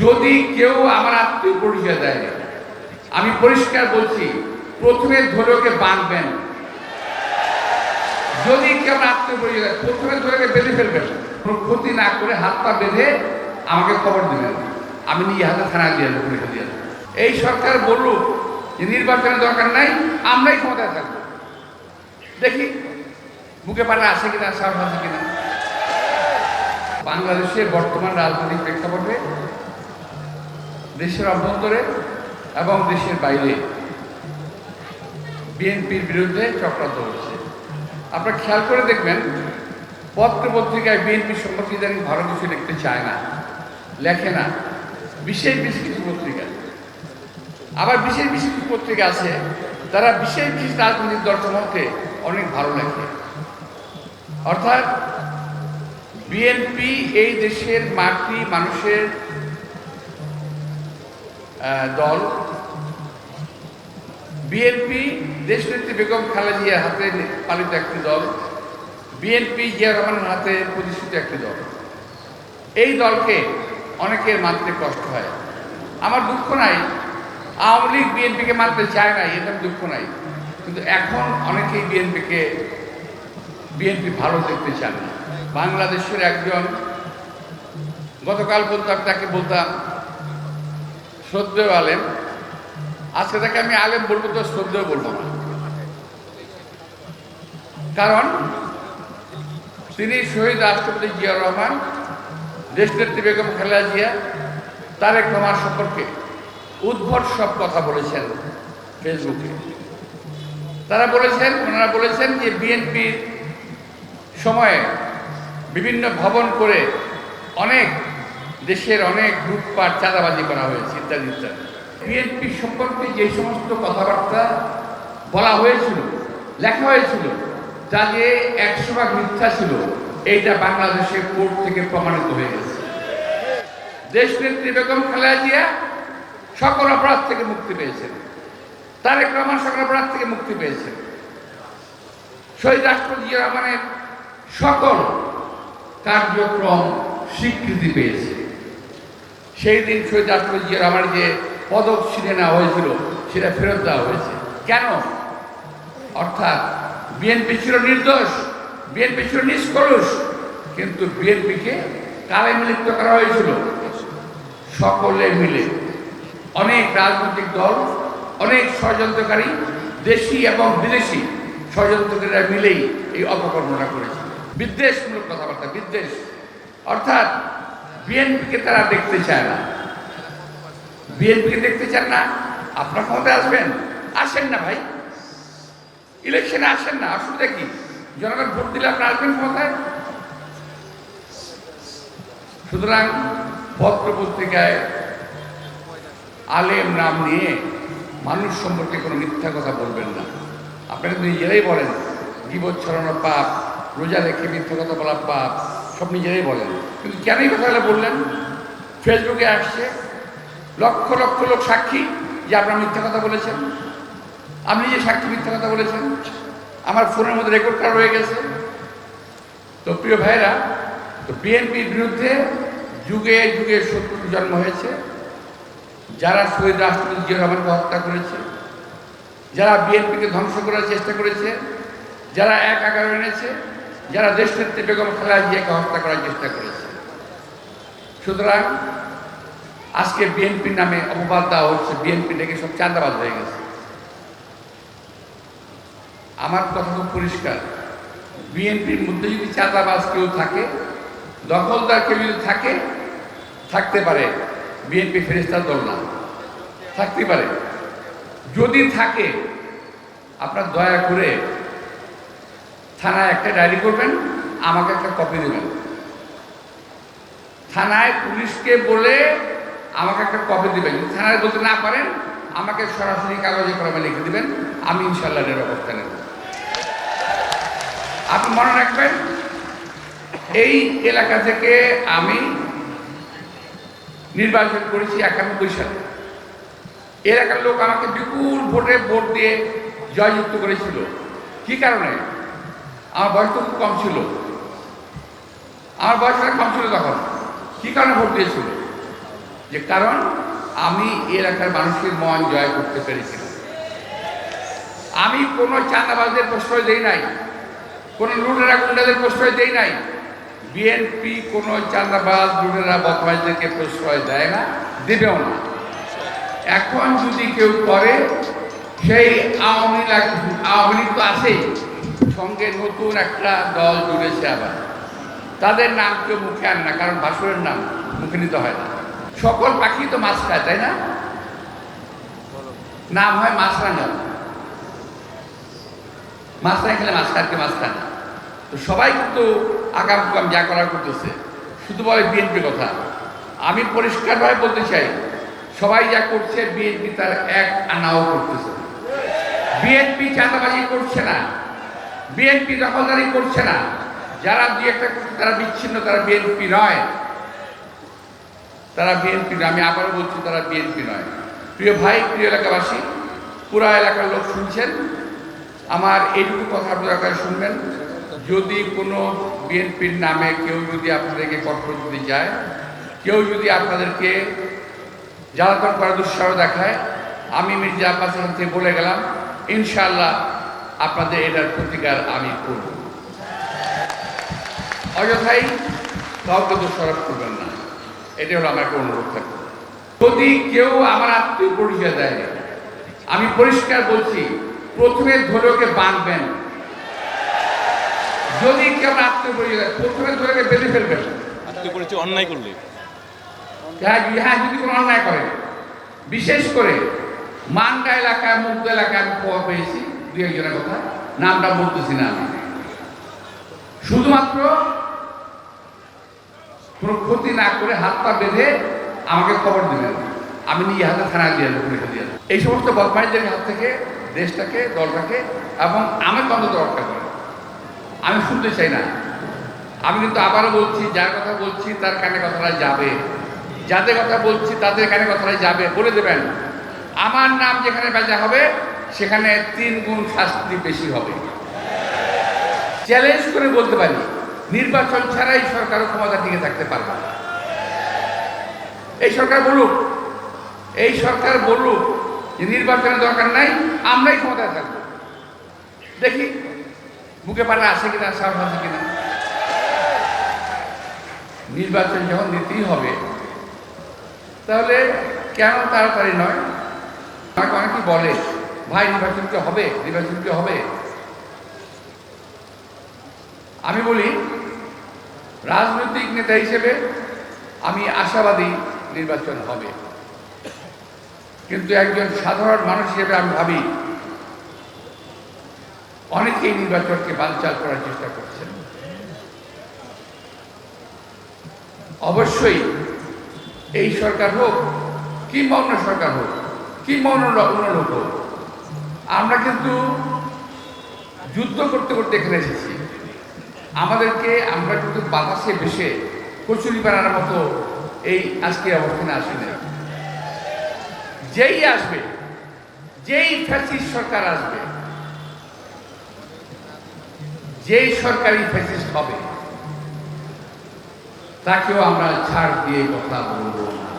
যদি কেউ আমার আত্মীয় পরিচয় দেয়, আমি পরিষ্কার বলছি, প্রথমে ধরে ওকে বাঁধবেন। যদি কেউ আত্মীয় পরিচয় দেয়, প্রথমে ধরে ওকে বেঁধে ফেলবেন। কোনো ক্ষতি না করে হাত পা বেঁধে আমাকে খবর দেবেন, আমি নিজে হাতে থানায় দিয়ে দেবো, পুলিশে দিয়ে দেবো। এই সরকার বলুক যে নির্বাচনের দরকার নাই, আমরাই ক্ষমতায় থাকবো, দেখি বুকে পারে আসে কিনা, সাহস আছে কিনা। বাংলাদেশের বর্তমান রাজনৈতিক প্রেক্ষাপটে দেশের অভ্যন্তরে এবং দেশের বাইরে বিএনপির বিরুদ্ধে চক্রান্ত হচ্ছে। আপনারা খেয়াল করে দেখবেন, পত্র পত্রিকায় বিএনপি সম্পর্কে ইদানিং ভালো কিছু লিখতে চায় না, লেখে না। বিশেষ বিশেষ কিছু পত্রিকা, আবার বিশেষ বিশেষ কিছু পত্রিকা আছে তারা বিশেষ বিশেষ রাজনৈতিক দল সম্পর্কে অনেক ভালো লেখে। অর্থাৎ বিএনপি এই দেশের মাটি মানুষের দল। বিএনপি দেশনেত্রী বেগম খালেদা জিয়ার হাতে পালিত একটি দল। বিএনপি জিয়া রহমানের হাতে প্রতিষ্ঠিত একটি দল। এই দলকে অনেকের মানতে কষ্ট হয়। আমার দুঃখ নাই আওয়ামী লীগ বিএনপিকে মানতে চায় না, এটা দুঃখ নাই, কিন্তু এখন অনেকেই বিএনপি ভালো দেখতে চান না। বাংলাদেশের একজন, গতকাল বলতাম তাকে বলতাম শ্রদ্ধেয় আলেম, আজকে তাকে আমি আলেম বলবো তো শ্রদ্ধেয় বলবো না, কারণ তিনি শহীদ রাষ্ট্রপতি জিয়া রহমান, দেশনেত্রী বেগম খালেদা জিয়া, তারেক রহমান সম্পর্কে উদ্ভট সব কথা বলেছেন ফেসবুকে। ওনারা বলেছেন যে বিএনপির সময়ে বিভিন্ন ভবন করে অনেক দেশের অনেক লুটপাট চাঁদাবাজি করা হয়েছে ইত্যাদি ইত্যাদি। বিএনপি সম্পর্কে যে সমস্ত কথাবার্তা বলা হয়েছিল, লেখা হয়েছিল, যা যে 100% মিথ্যা ছিল, এইটা বাংলাদেশের কোর্ট থেকে প্রমাণিত হয়ে গেছে। দেশনেত্রী বেগম খালেদা জিয়া সকল অপরাধ থেকে মুক্তি পেয়েছেন, তারেক রহমান সকল অপরাধ থেকে মুক্তি পেয়েছেন, শহীদ রাষ্ট্রপতি জিয়া রহমানের সকল কার্যক্রম স্বীকৃতি পেয়েছে। সেই দিন শহীদ রাষ্ট্রপতি জিয়া রহমানের যে পদক ছিনে নেওয়া হয়েছিল সেটা ফেরত দেওয়া হয়েছে। কেন? অর্থাৎ বিএনপি ছিল নির্দোষ, বিএনপি ছিল নিষ্কলুষ, কিন্তু বিএনপিকে কালেমে লিপ্ত করা হয়েছিল সকলে মিলে। অনেক রাজনৈতিক দল, অনেক ষড়যন্ত্রকারী, দেশি এবং বিদেশি ষড়যন্ত্রকারীরা মিলেই এই অপকর্মটা করেছিল। বিদ্বেষমূলক কথাবার্তা, বিদ্বেষ। অর্থাৎ বিএনপিকে তারা দেখতে চায় না, বিএনপিকে দেখতে চান না। আপনার ক্ষমতায় আসবেন, আসেন না ভাই, ইলেকশনে আসেন না, অসুবিধা কি? জনগণ ভোট দিলে আপনি আসবেন ক্ষমতায়। সুতরাং পত্র পত্রিকায় আলেম নাম নিয়ে মানুষ সম্পর্কে কোনো মিথ্যা কথা বলবেন না। আপনারা তো নিজেরাই বলেন গীবত ছড়ানো পাপ, রোজা রেখে মিথ্যা কথা বলা পাপ, সব নিজেরাই বলেন, কিন্তু কেন এই কথাগুলো বললেন? ফেসবুকে আসছে লক্ষ লক্ষ লোক সাক্ষী যে আপনারা মিথ্যা কথা বলেছেন। আপনি যে সাক্ষী মিথ্যা কথা বলেছেন, আমার ফোনের মধ্যে রেকর্ড করা রয়ে গেছে। তো প্রিয় ভাইরা, তো বিএনপির বিরুদ্ধে যুগে যুগে শত্রু জন্ম হয়েছে। যারা শহীদ রাষ্ট্রপতি জিয়া রহমানকে হত্যা করেছে, যারা বিএনপিকে ধ্বংস করার চেষ্টা করেছে, যারা এক আকার এনেছে, যারা দেশনেত্রী বেগম খালেদা জিয়াকে হত্যা করার চেষ্টা করেছে। সুতরাং আজকে বিএনপির নামে অপবাদ দেওয়া হচ্ছে, বিএনপি থেকে সব চাঁদাবাজ হয়ে গেছে। আমার কথা খুব পরিষ্কার, বিএনপির মধ্যে যদি চাঁদাবাজ কেউ থাকে, দখলদার কেউ যদি থাকে, থাকতে পারে, বিএনপি ফেরেশতার দল না, থাকতে পারে। যদি থাকে, আপনার দয়া করে থানায় একটা ডায়েরি করবেন, আমাকে একটা কপি দেবেন। থানায় পুলিশকে বলে আমাকে একটা কপি দেবেন। যদি থানায় বলতে না পারেন, আমাকে সরাসরি কাগজে কলমে লিখে দেবেন, আমি ইনশাল্লাহ এর ব্যবস্থা নেব। আপনি মনে রাখবেন, এই এলাকা থেকে আমি নির্বাচন করেছি 91 সালে। এলাকার লোক আমাকে বিপুল ভোট দিয়ে জয়যুক্ত করেছিল। কি কারণে? আমার বয়স তো খুব কম ছিল, আমার বয়সটা কম ছিল তখন। কি কারণে ভোট দিয়েছিল? যে কারণ আমি এলাকার মানুষের মন জয় করতে পেরেছিলাম। আমি কোনো চাঁদাবাজদের প্রশ্রয় দেই নাই, কোনো লুটেরা গুন্ডাদের প্রশ্রয় দেই নাই। বিএনপি কোনো চাঁদাবাজ লুটেরা বদমাইশদেরকে প্রশ্রয় দেয় না, দেবেও না। এখন যদি কেউ করে সেই আওয়ামী লীগ তো আছেই, সঙ্গে নতুন একটা দল জুড়েছে আবার। তাদের নাম কেউ মুখে আন না, কারণ ভাসুরের নাম মুখে নিতে হয় না। সকল পাখি তো মাছ খায়, তাই না? নাম হয় মাছরাঙা। মাছরাঙা খেলে মাছ খায়, মাছ খায় না। তো সবাই কিন্তু আগাম কুকাম যা করার করতেছে, শুধু বলে বিএনপি কথা। আমি পরিষ্কারভাবে বলতে চাই, সবাই যা করছে বিএনপি তার এক আনাও করতেছে। বিএনপি চাঁদাবাজি করছে না, বিএনপি দখলদারি করছে না। যারা দুই একটা করছে তারা বিচ্ছিন্ন, তারা বিএনপি নয়, তারা বিএনপি নয়। আমি আবারও বলছি, তারা বিএনপি নয়। প্রিয় ভাই, প্রিয় এলাকাবাসী, পুরা এলাকার লোক শুনছেন, আমার এইটুকু কথা আপনারা শুনবেন। যদি কোনো বিএনপির নামে কেউ যদি আপনাদেরকে কঠোর যদি যায়, কেউ যদি আপনাদেরকে জ্বালাতন করার দুঃসাহস দেখায়, আমি মির্জা আব্বাস থেকে বলে গেলাম, ইনশাআল্লাহ আপনাদের এটার প্রতিকার আমি করব। অযথাই কাউকে দোষারোপ করবেন না, এটা হলো আমার একটা অনুরোধ থাকবে। যদি কেউ আমার আত্মীয় পরিচয় দেয়, আমি পরিষ্কার বলছি, প্রথমে ধরে ওকে বাঁধবেন। যদি কেউ আমার আত্মীয় পরিচয় দেয়, প্রথমে ধরে ওকে বেঁধে ফেলবেন। আত্মীয় পরিচয় অন্যায় করলে, হ্যাঁ, যদি কোনো অন্যায় করে, বিশেষ করে মান্ডা এলাকায়, মুগ্ধ এলাকায় আমি খবর পেয়েছি, দু একজনের কথা, নামটা বলতেছি না আমি। শুধুমাত্র কোনো ক্ষতি না করে হাত পা বেঁধে আমাকে খবর দিলেন, আমি নিজে হাতে থানায় দিয়ে পুলিশে দিয়ে। এই সমস্ত বদমাইশদের হাত থেকে দেশটাকে, দলটাকে এবং আমাকে অন্তত রক্ষা করে। আমি শুনতে চাই না। আমি কিন্তু আবারও বলছি, যার কথা বলছি তার কানে কথাটা যাবে, যাদের কথা বলছি তাদের কানে কথাটা যাবে। বলে দেবেন, আমার নাম যেখানে বেচা হবে সেখানে 3 গুণ শাস্তি বেশি হবে। চ্যালেঞ্জ করে বলতে পারি, নির্বাচন ছাড়াই সরকার ক্ষমতা টিকে থাকতে পারবে না। এই সরকার বলুক যে নির্বাচনের দরকার নাই, আমরাই ক্ষমতায় থাকবো। দেখি বুকে পাড়া আসে কিনা, সাহস আছে কিনা। নির্বাচন যখন নিতেই হবে, তাহলে কেন তাড়াতাড়ি নয়? আমাকে অনেকেই বলে, ভাই নির্বাচন কি হবে? আমি বলি, রাজনৈতিক নেতা হিসেবে আমি আশাবাদী নির্বাচন হবে, কিন্তু একজন সাধারণ মানুষ হিসেবে আমি ভাবি অনেকেই নির্বাচনকে বানচাল করার চেষ্টা করছেন। অবশ্যই এই সরকার হোক কিংবা অন্য সরকার হোক কিংবা অন্য লোক হোক, আমরা কিন্তু যুদ্ধ করতে করতে এখানে এসেছি। আমরা কিন্তু বাতাসে ভেসে কচুরি বানানোর মতো এই আজকের অবস্থানে আসেনি। যেই ফ্যাসিস্ট সরকার আসবে, যেই সরকারি ফ্যাসিস্ট হবে, তাকেও আমরা ছাড় দিয়ে কথা বলবো না।